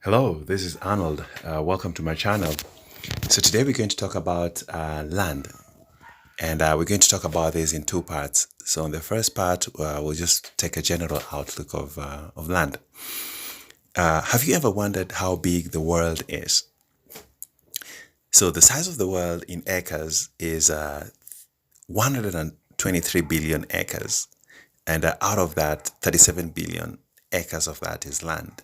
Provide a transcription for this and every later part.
Hello, this is Arnold. Welcome to my channel. So today we're going to talk about land, and we're going to talk about this in two parts. So in the first part, we'll just take a general outlook of land. Have you ever wondered how big the world is? So the size of the world in acres is 123 billion acres, and out of that, 37 billion acres of that is land.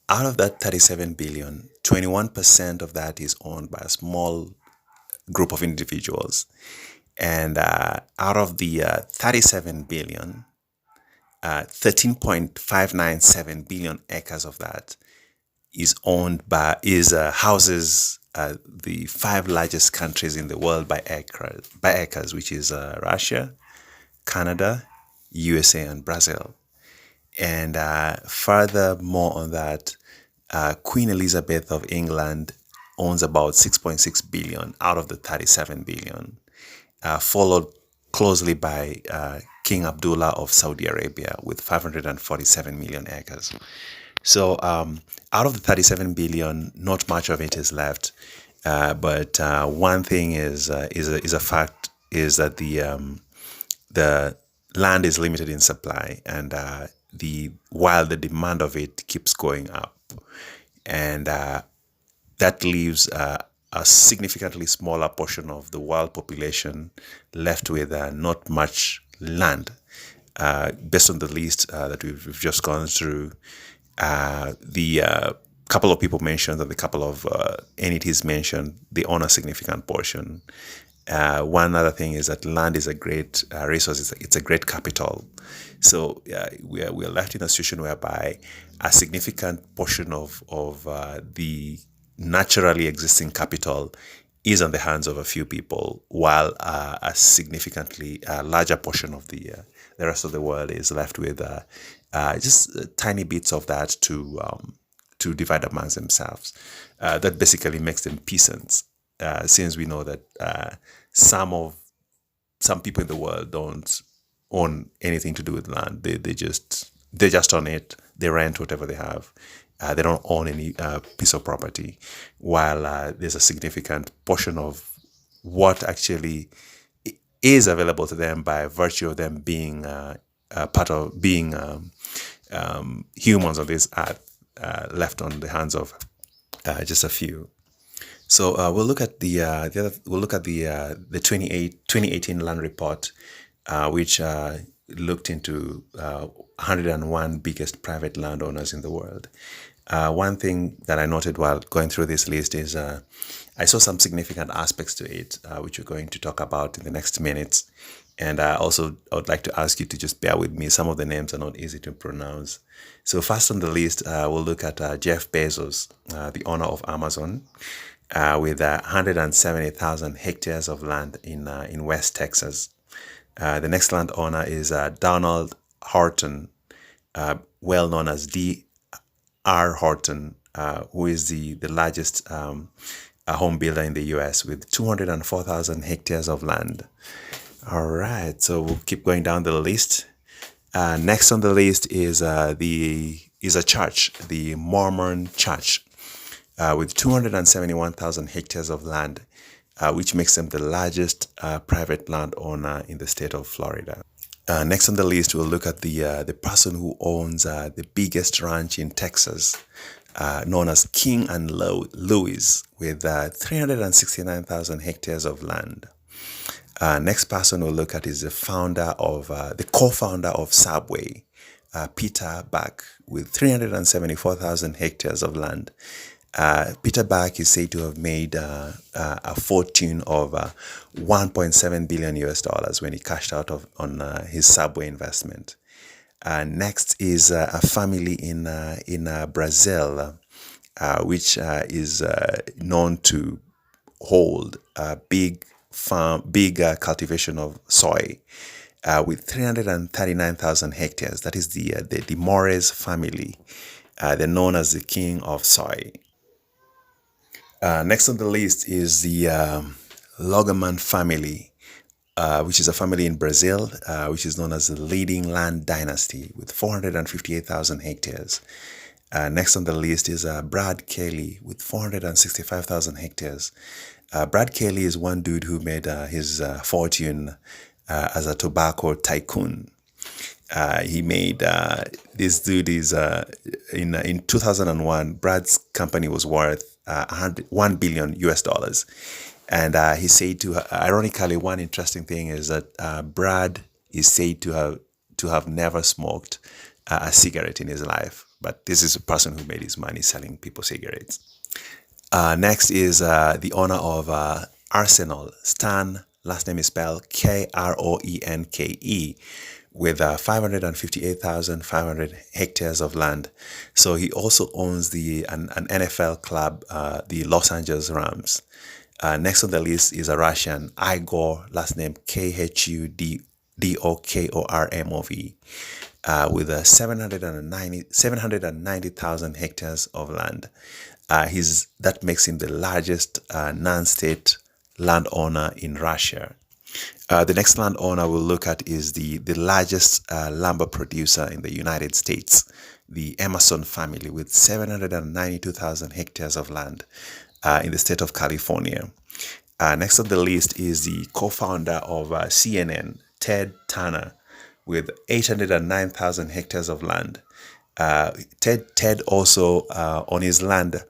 Out of that 37 billion, 21% of that is owned by a small group of individuals. And out of the 37 billion, 13.597 billion acres of that is owned by, houses the five largest countries in the world by acres, which is Russia, Canada, USA, and Brazil. And furthermore on that, Queen Elizabeth of England owns about 6.6 billion out of the 37 billion, followed closely by King Abdullah of Saudi Arabia with 547 million acres. So out of the 37 billion, not much of it is left. But one thing is a fact is that the land is limited in supply, and the while the demand of it keeps going up, and that leaves a significantly smaller portion of the world population left with not much land. Based on the list that we've just gone through, the couple of people mentioned and the couple of entities mentioned, they own a significant portion. One other thing is that land is a great resource. It's a great capital. So we are left in a situation whereby a significant portion of the naturally existing capital is on the hands of a few people, while a significantly larger portion of the rest of the world is left with just tiny bits of that to divide amongst themselves. That basically makes them peasants, since we know that some of some people in the world don't own anything to do with land. They just own it. They rent whatever they have. They don't own any piece of property, while there's a significant portion of what actually is available to them by virtue of them being part of being humans on this earth, left on the hands of just a few. So we'll look at we'll look at the 2018 land report, which looked into 101 biggest private landowners in the world. One thing that I noted while going through this list is I saw some significant aspects to it, which we're going to talk about in the next minutes. And also, I would like to ask you to just bear with me. Some of the names are not easy to pronounce. So first on the list, we'll look at Jeff Bezos, the owner of Amazon, with 170,000 hectares of land in West Texas. The next landowner is Donald Horton, well known as D.R. Horton, who is the largest home builder in the US with 204,000 hectares of land. All right, so we'll keep going down the list. Next on the list is a church, the Mormon Church, with 271,000 hectares of land, which makes them the largest private landowner in the state of Florida. Next on the list, we'll look at the person who owns the biggest ranch in Texas, known as King and Louis, with 369,000 hectares of land. Next person we'll look at is the co-founder of Subway, Peter Buck, with 374,000 hectares of land. Peter Buck is said to have made a fortune of 1.7 billion US dollars when he cashed out on his Subway investment. Next is a family in Brazil, which is known to hold a big cultivation of soy, with 339,000 hectares. That is the Mores family. They're known as the king of soy. Next on the list is the Logaman family, which is a family in Brazil, which is known as the leading land dynasty with 458,000 hectares. Next on the list is Brad Kelly with 465,000 hectares. Brad Kelly is one dude who made his fortune as a tobacco tycoon. He made this dude is in 2001. Brad's company was worth 1 billion US dollars, and he said to ironically, one interesting thing is that Brad is said to have never smoked a cigarette in his life, but this is a person who made his money selling people cigarettes. Next is the owner of Arsenal, Stan, last name is spelled Kroenke, with 558,500 hectares of land. So he also owns an NFL club, the Los Angeles Rams. Next on the list is a Russian, Igor, last name Khudokormov, with 790,000 hectares of land. That makes him the largest non-state landowner in Russia. The next landowner we'll look at is the largest lumber producer in the United States, the Emerson family, with 792,000 hectares of land in the state of California. Next on the list is the co-founder of CNN, Ted Turner, with 809,000 hectares of land. Ted also, on his land,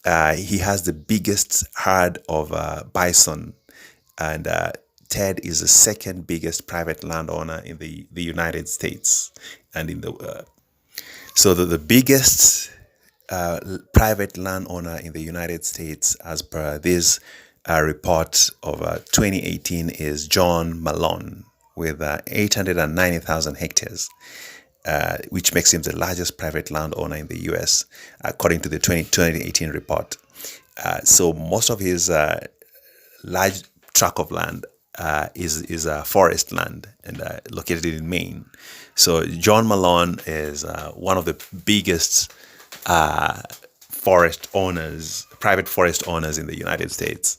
he has the biggest herd of bison, and Ted is the second biggest private landowner in the United States, and in the so the biggest private landowner in the United States, as per this report of 2018, is John Malone with 890,000 hectares, which makes him the largest private landowner in the U.S. according to the 2018 report. So most of his large tract of land is forest land and located in Maine. So John Malone is one of the biggest private forest owners in the United States.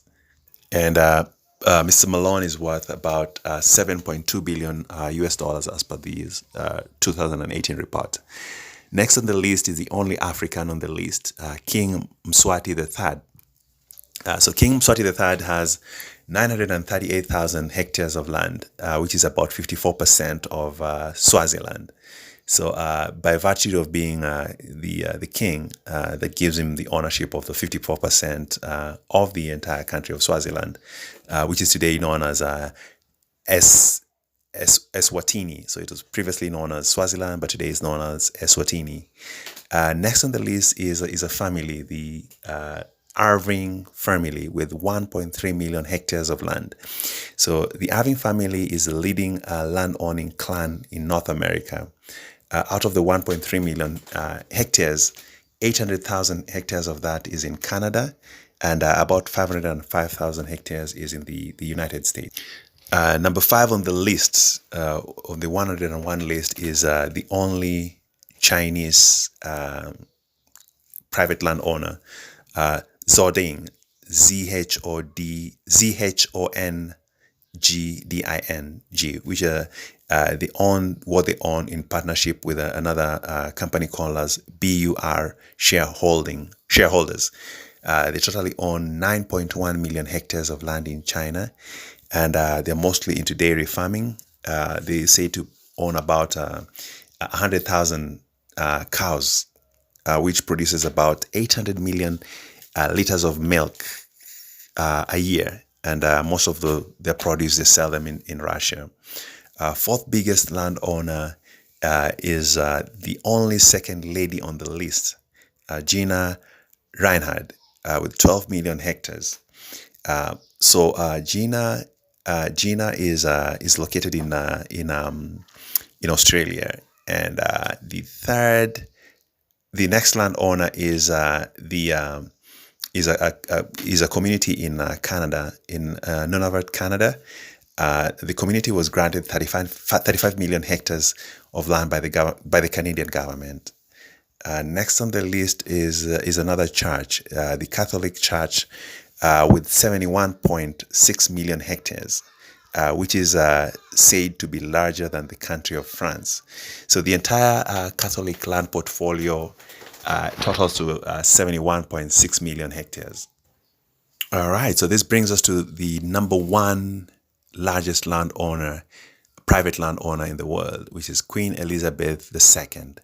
And Mr. Malone is worth about 7.2 billion US dollars as per the 2018 report. Next on the list is the only African on the list, King Mswati III. So King Mswati III has 938,000 hectares of land, which is about 54% of Swaziland. So by virtue of being the king, that gives him the ownership of the 54% of the entire country of Swaziland, which is today known as Eswatini. So it was previously known as Swaziland, but today is known as Eswatini. Next on the list is a family, the Irving family, with 1.3 million hectares of land. So the Irving family is the leading land-owning clan in North America. Out of the 1.3 million hectares, 800,000 hectares of that is in Canada, and about 505,000 hectares is in the United States. Number 5 on the list, on the 101 list, is the only Chinese private landowner, Zhongding, Zhongding, which they own in partnership with another company called as BUR shareholders. They totally own 9.1 million hectares of land in China, and they're mostly into dairy farming. They say to own about 100,000 cows, which produces about 800 million liters of milk a year, and most of their produce, they sell them in Russia. Fourth biggest landowner is the only second lady on the list, Gina Rinehart, with 12 million hectares. So Gina is located in Australia, and the next landowner is a community in Canada, in Nunavut, Canada. The community was granted 35 million hectares of land by the Canadian government. Next on the list is another church, the Catholic Church, with 71.6 million hectares, which is said to be larger than the country of France. So the entire Catholic land portfolio totals to 71.6 million hectares. All right, so this brings us to the number one largest landowner, private landowner in the world, which is Queen Elizabeth II,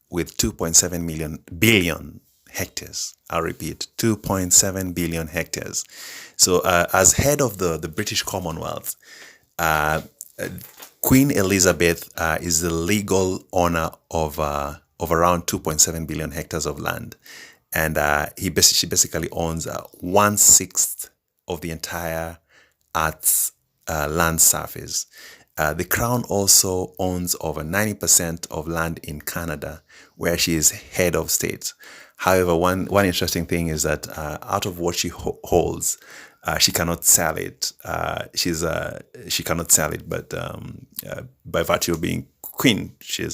with 2.7 billion hectares. I'll repeat, 2.7 billion hectares. So, as head of the British Commonwealth, Queen Elizabeth is the legal owner of around 2.7 billion hectares of land, and she basically owns 1/6 of the entire Earth's land surface. The Crown also owns over 90% of land in Canada, where she is head of state. However, one interesting thing is that out of what she holds, she cannot sell it. She cannot sell it, but by virtue of being queen, she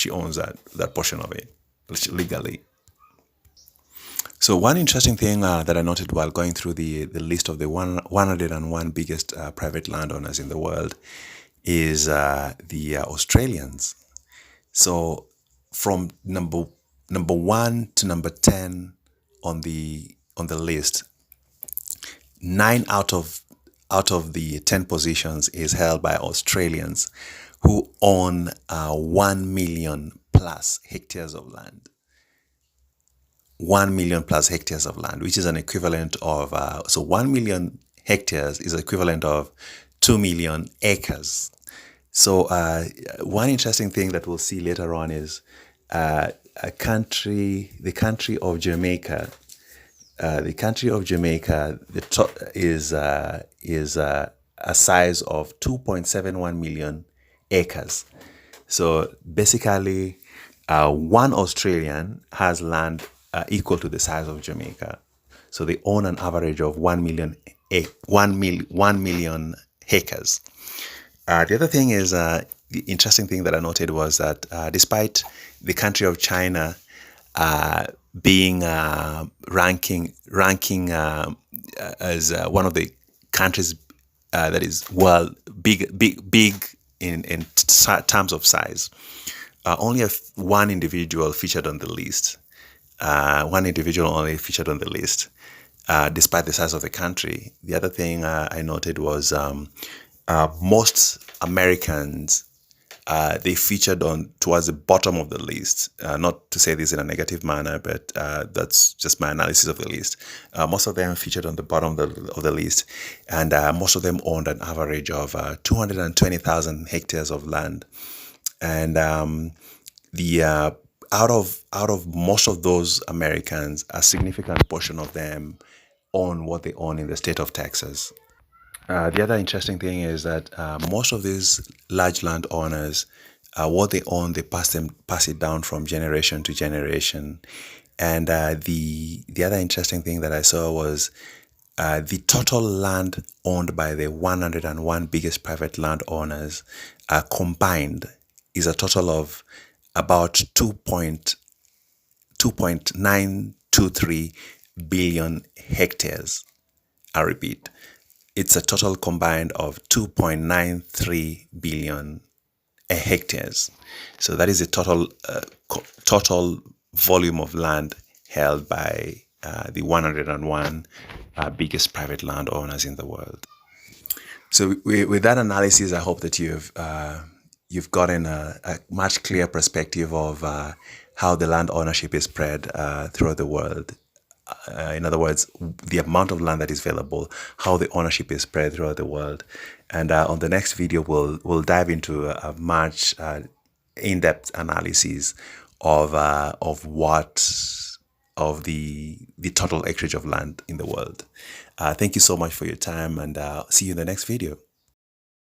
owns that portion of it legally. So one interesting thing that I noted while going through the list of the 101 biggest private landowners in the world is the Australians. So from number one to number 10 on the list, 9 out of the 10 positions is held by Australians who own 1 million plus hectares of land. 1 million plus hectares of land, which is an equivalent of, so 1 million hectares is equivalent of 2 million acres. So one interesting thing that we'll see later on is the country of Jamaica. The country of Jamaica is a size of 2.71 million acres. So basically, one Australian has land equal to the size of Jamaica. So they own an average of 1 million acres. The other thing is, the interesting thing that I noted was that despite the country of China being ranking as one of the countries that is big in terms of size, only one individual featured on the list. One individual only featured on the list, despite the size of the country. The other thing I noted was most Americans, they featured on towards the bottom of the list. Not to say this in a negative manner, but that's just my analysis of the list. Most of them featured on the bottom of the list, and most of them owned an average of 220,000 hectares of land. And the out of most of those Americans, a significant portion of them own what they own in the state of Texas. The other interesting thing is that most of these large landowners, what they own, they pass it down from generation to generation. And the other interesting thing that I saw was the total land owned by the 101 biggest private landowners combined is a total of about 2.923 billion hectares. I repeat, it's a total combined of 2.93 billion hectares. So that is the total volume of land held by the 101 biggest private landowners in the world. So with that analysis, I hope that you've gotten a much clearer perspective of how the land ownership is spread throughout the world. In other words, the amount of land that is available, how the ownership is spread throughout the world. And on the next video, we'll dive into a much in-depth analysis of the total acreage of land in the world. Thank you so much for your time, and see you in the next video.